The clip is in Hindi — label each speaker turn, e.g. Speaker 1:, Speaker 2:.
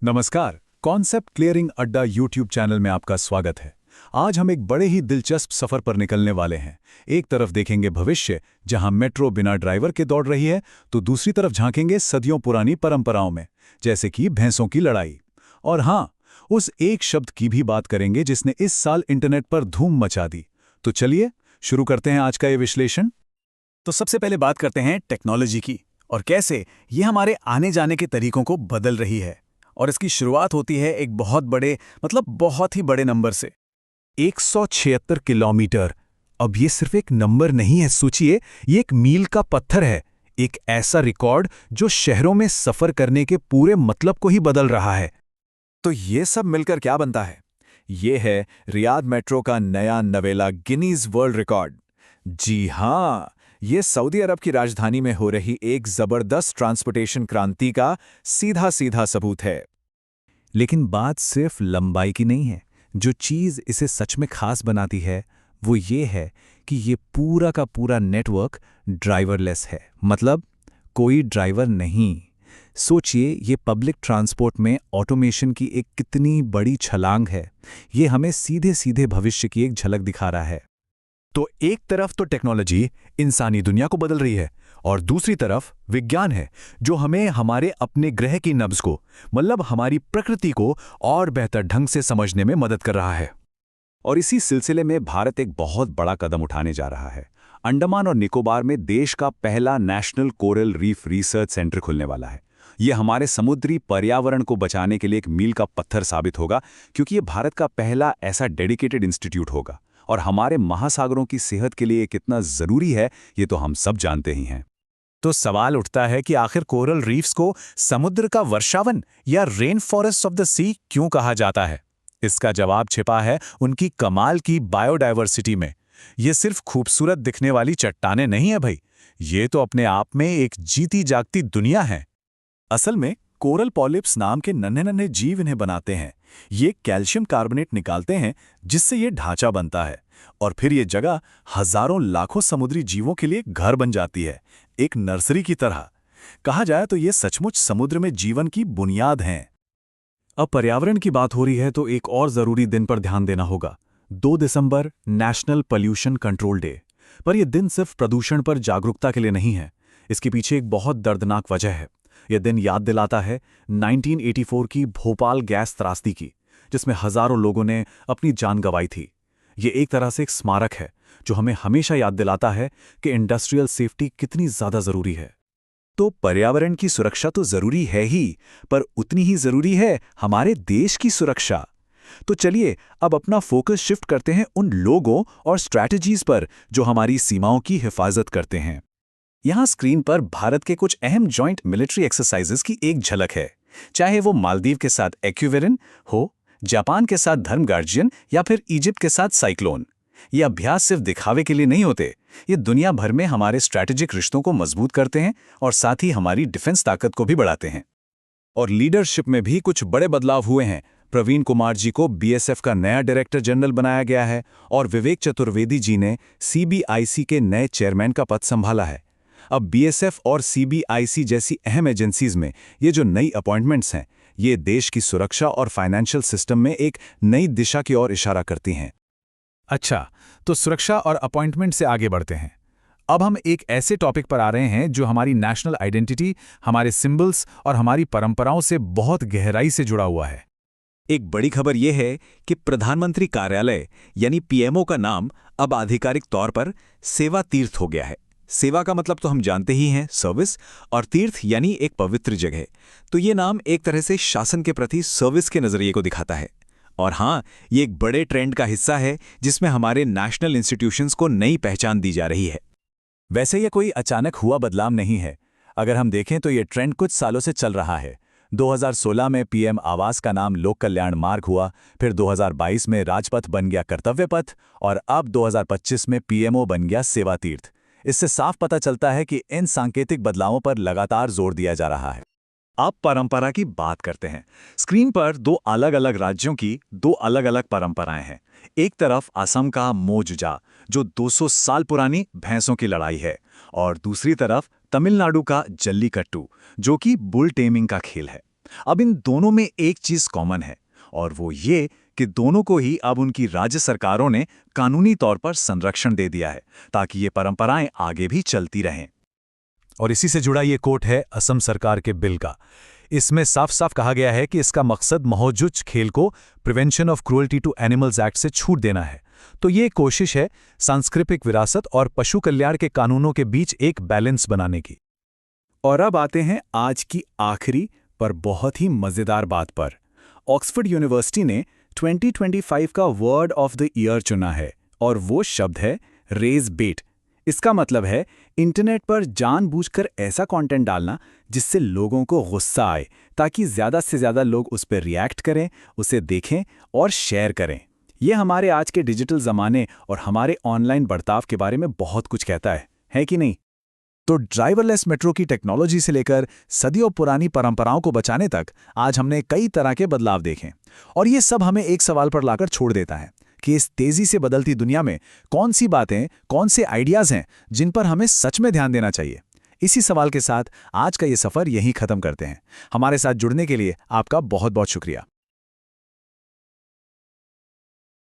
Speaker 1: नमस्कार। कॉन्सेप्ट क्लियरिंग अड्डा यूट्यूब चैनल में आपका स्वागत है। आज हम एक बड़े ही दिलचस्प सफर पर निकलने वाले हैं। एक तरफ देखेंगे भविष्य, जहां मेट्रो बिना ड्राइवर के दौड़ रही है, तो दूसरी तरफ झांकेंगे सदियों पुरानी परंपराओं में, जैसे कि भैंसों की लड़ाई। और हाँ, उस एक शब्द की भी बात करेंगे जिसने इस साल इंटरनेट पर धूम मचा दी। तो चलिए शुरू करते हैं आज का ये विश्लेषण।
Speaker 2: तो सबसे पहले बात करते हैं टेक्नोलॉजी की और कैसे ये हमारे आने जाने के तरीकों को बदल रही है। और इसकी शुरुआत होती है एक बहुत ही बड़े नंबर से।
Speaker 3: 176 किलोमीटर। अब ये सिर्फ एक नंबर नहीं है, सोचिए, ये एक मील का पत्थर है। एक ऐसा रिकॉर्ड जो शहरों में सफर करने के पूरे मतलब को ही बदल रहा है।
Speaker 2: तो ये सब मिलकर क्या बनता है? ये है रियाद मेट्रो का नया नवेला गिनीज वर्ल्ड रिकॉर्ड। जी हाँ, ये सऊदी अरब की राजधानी में हो रही एक जबरदस्त ट्रांसपोर्टेशन क्रांति का सीधा सीधा सबूत है।
Speaker 3: लेकिन बात सिर्फ लंबाई की नहीं है। जो चीज़ इसे सच में खास बनाती है वो ये है कि ये पूरा का पूरा नेटवर्क ड्राइवरलेस है। मतलब कोई ड्राइवर नहीं। सोचिए, ये पब्लिक ट्रांसपोर्ट में ऑटोमेशन की एक कितनी बड़ी छलांग है। ये हमें सीधे सीधे भविष्य की एक झलक दिखा रहा है।
Speaker 1: तो एक तरफ तो टेक्नोलॉजी इंसानी दुनिया को बदल रही है, और दूसरी तरफ विज्ञान है जो हमें हमारे अपने ग्रह की नब्ज को, मतलब हमारी प्रकृति को और बेहतर ढंग से समझने में मदद कर रहा है।
Speaker 4: और इसी सिलसिले में भारत एक बहुत बड़ा कदम उठाने जा रहा है। अंडमान और निकोबार में देश का पहला national coral reef research centre खुलने वाला है। ये हमारे समुद्री पर्यावरण को बचाने के लिए एक मील का पत्थर साबित होगा, क्योंकि ये भारत का पहला ऐसा डेडिकेटेड इंस्टीट्यूट होगा। और हमारे महासागरों की सेहत के लिए कितना जरूरी है, ये तो हम सब जानते ही हैं।
Speaker 2: तो सवाल उठता है कि आखिर कोरल रीफ्स को समुद्र का वर्षावन या रेन फॉरेस्ट ऑफ द सी क्यों कहा जाता है? इसका जवाब छिपा है उनकी कमाल की बायोडायवर्सिटी में। ये सिर्फ खूबसूरत दिखने वाली चट्टानें नहीं है भाई, ये तो अपने आप में एक जीती जागती दुनिया है। असल में कोरल पॉलिप्स नाम के नन्हे नन्हे जीव इन्हें बनाते हैं। ये कैल्शियम कार्बोनेट निकालते हैं, जिससे ये ढांचा बनता है, और फिर ये जगह हजारों लाखों समुद्री जीवों के लिए घर बन जाती है, एक नर्सरी की तरह। कहा जाए तो ये सचमुच समुद्र में जीवन की बुनियाद हैं।
Speaker 1: अब पर्यावरण की बात हो रही है तो एक और जरूरी दिन पर ध्यान देना होगा। 2 दिसंबर नेशनल पॉल्यूशन कंट्रोल डे। पर यह दिन सिर्फ प्रदूषण पर जागरूकता के लिए नहीं है। इसके पीछे एक बहुत दर्दनाक वजह है। यह दिन याद दिलाता है 1984 की भोपाल गैस त्रासदी की, जिसमें हजारों लोगों ने अपनी जान गंवाई थी। ये एक तरह से एक स्मारक है जो हमें हमेशा याद दिलाता है कि इंडस्ट्रियल सेफ्टी कितनी ज्यादा जरूरी है।
Speaker 4: तो पर्यावरण की सुरक्षा तो जरूरी है ही, पर उतनी ही जरूरी है हमारे देश की सुरक्षा। तो चलिए अब अपना फोकस शिफ्ट करते हैं उन लोगों और स्ट्रैटेजीज पर जो हमारी सीमाओं की हिफाजत करते हैं।
Speaker 2: यहां स्क्रीन पर भारत के कुछ अहम जॉइंट मिलिट्री एक्सरसाइजेस की एक झलक है। चाहे वो मालदीव के साथ एक्यूवेरिन हो, जापान के साथ धर्म गार्जियन, या फिर इजिप्ट के साथ साइक्लोन। ये अभ्यास सिर्फ दिखावे के लिए नहीं होते, ये दुनिया भर में हमारे स्ट्रैटेजिक रिश्तों को मजबूत करते हैं और साथ ही हमारी डिफेंस ताकत को भी बढ़ाते हैं।
Speaker 1: और लीडरशिप में भी कुछ बड़े बदलाव हुए हैं। प्रवीण कुमार जी को बीएसएफ का नया डायरेक्टर जनरल बनाया गया है, और विवेक चतुर्वेदी जी ने सीबीआईसी के नए चेयरमैन का पद संभाला है। अब बीएसएफ और सीबीआईसी जैसी अहम एजेंसीज में ये जो नई अपॉइंटमेंट्स हैं, ये देश की सुरक्षा और फाइनेंशियल सिस्टम में एक नई दिशा की ओर इशारा करती हैं।
Speaker 2: अच्छा, तो सुरक्षा और अपॉइंटमेंट से आगे बढ़ते हैं। अब हम एक ऐसे टॉपिक पर आ रहे हैं जो हमारी नेशनल आइडेंटिटी, हमारे सिंबल्स और हमारी परंपराओं से बहुत गहराई से जुड़ा हुआ है।
Speaker 4: एक बड़ी खबर यह है कि प्रधानमंत्री कार्यालय यानी पीएमओ का नाम अब आधिकारिक तौर पर सेवा तीर्थ हो गया है। सेवा का मतलब तो हम जानते ही हैं, सर्विस, और तीर्थ यानी एक पवित्र जगह। तो ये नाम एक तरह से शासन के प्रति सर्विस के नजरिए को दिखाता है। और हाँ, ये एक बड़े ट्रेंड का हिस्सा है जिसमें हमारे नेशनल इंस्टीट्यूशंस को नई पहचान दी जा रही है।
Speaker 1: वैसे ये कोई अचानक हुआ बदलाव नहीं है। अगर हम देखें तो ये ट्रेंड कुछ सालों से चल रहा है। 2016 में पीएम आवास का नाम लोक कल्याण मार्ग हुआ, फिर 2022 में राजपथ बन गया कर्तव्य पथ, और अब 2025 में पीएमओ बन गया सेवा तीर्थ। इससे साफ पता चलता है कि इन सांकेतिक बदलावों पर लगातार जोर दिया जा रहा है।
Speaker 2: अब परंपरा की बात करते हैं। स्क्रीन पर 2 अलग अलग राज्यों की 2 अलग अलग परंपराएं हैं। एक तरफ असम का मोजुजा, जो 200 साल पुरानी भैंसों की लड़ाई है, और दूसरी तरफ तमिलनाडु का जल्लीकट्टू, जो कि बुल टेमिंग का खेल है।
Speaker 4: अब इन दोनों में एक चीज कॉमन है, और वो ये कि दोनों को ही अब उनकी राज्य सरकारों ने कानूनी तौर पर संरक्षण दे दिया है, ताकि ये परंपराएं आगे भी चलती रहें।
Speaker 2: और इसी से जुड़ा ये कोट है असम सरकार के बिल का। इसमें साफ साफ कहा गया है कि इसका मकसद मौजूद खेल को prevention of cruelty to animals act से छूट देना है। तो ये कोशिश है सांस्कृतिक विरासत और पशु कल्याण के कानूनों के बीच एक बैलेंस बनाने की।
Speaker 3: और अब आते हैं आज की आखिरी पर बहुत ही मजेदार बात पर। ऑक्सफोर्ड यूनिवर्सिटी ने 2025 का वर्ड ऑफ द ईयर चुना है, और वो शब्द है रेज बेट। इसका मतलब है इंटरनेट पर जानबूझकर ऐसा कंटेंट डालना जिससे लोगों को गुस्सा आए, ताकि ज़्यादा से ज़्यादा लोग उस पर रिएक्ट करें, उसे देखें और शेयर करें। ये हमारे आज के डिजिटल ज़माने और हमारे ऑनलाइन बर्ताव के बारे में बहुत कुछ कहता है कि नहीं?
Speaker 2: तो ड्राइवरलेस मेट्रो की टेक्नोलॉजी से लेकर सदियों पुरानी परंपराओं को बचाने तक आज हमने कई तरह के बदलाव देखे, और ये सब हमें एक सवाल पर लाकर छोड़ देता है कि इस तेजी से बदलती दुनिया में कौन सी बातें, कौन से आइडियाज़ हैं जिन पर हमें सच में ध्यान देना चाहिए। इसी सवाल के साथ आज का ये सफ़र यहीं ख़त्म करते हैं। हमारे साथ जुड़ने के लिए आपका बहुत बहुत शुक्रिया।